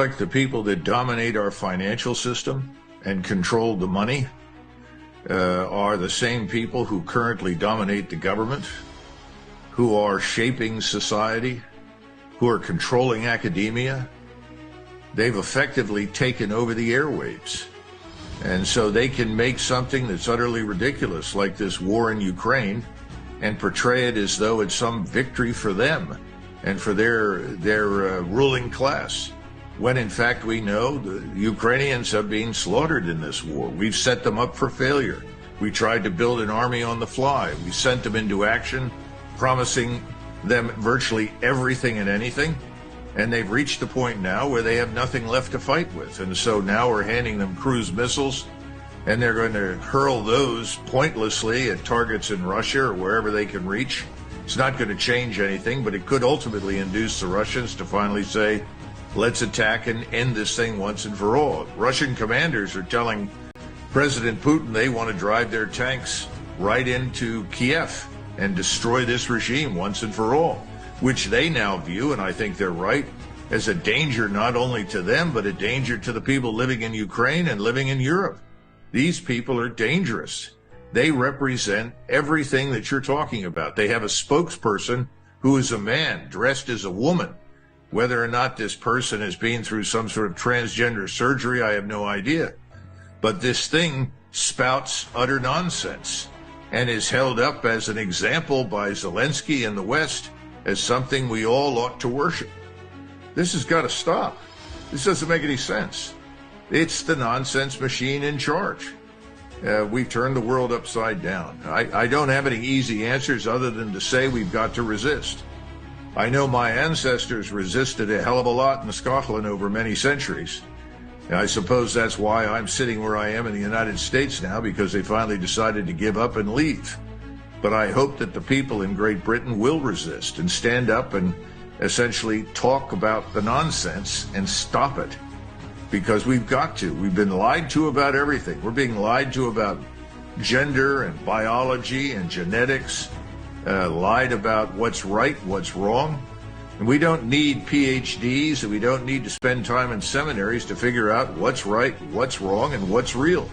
Like the people that dominate our financial system and control the money are the same people who currently dominate the government, who are shaping society, who are controlling academia. They've effectively taken over the airwaves. And so they can make something that's utterly ridiculous, like this war in Ukraine, and portray it as though it's some victory for them and for their ruling class, when in fact we know the Ukrainians have been slaughtered in this war. We've set them up for failure. We tried to build an army on the fly. We sent them into action, promising them virtually everything and anything, and they've reached the point now where they have nothing left to fight with. And so now we're handing them cruise missiles, and they're going to hurl those pointlessly at targets in Russia or wherever they can reach. It's not going to change anything, but it could ultimately induce the Russians to finally say, let's attack and end this thing once and for all. Russian commanders are telling President Putin they want to drive their tanks right into Kiev and destroy this regime once and for all, which they now view, and I think they're right, as a danger not only to them, but a danger to the people living in Ukraine and living in Europe. These people are dangerous. They represent everything that you're talking about. They have a spokesperson who is a man dressed as a woman. Whether or not this person has been through some sort of transgender surgery, I have no idea. But this thing spouts utter nonsense and is held up as an example by Zelensky in the West as something we all ought to worship. This has got to stop. This doesn't make any sense. It's the nonsense machine in charge. We've turned the world upside down. I don't have any easy answers other than to say we've got to resist. I know my ancestors resisted a hell of a lot in Scotland over many centuries. And I suppose that's why I'm sitting where I am in the United States now, because they finally decided to give up and leave. But I hope that the people in Great Britain will resist and stand up and essentially talk about the nonsense and stop it. Because we've got to. We've been lied to about everything. We're being lied to about gender and biology and genetics, lied about what's right, what's wrong. And we don't need PhDs, and we don't need to spend time in seminaries to figure out what's right, what's wrong, and what's real.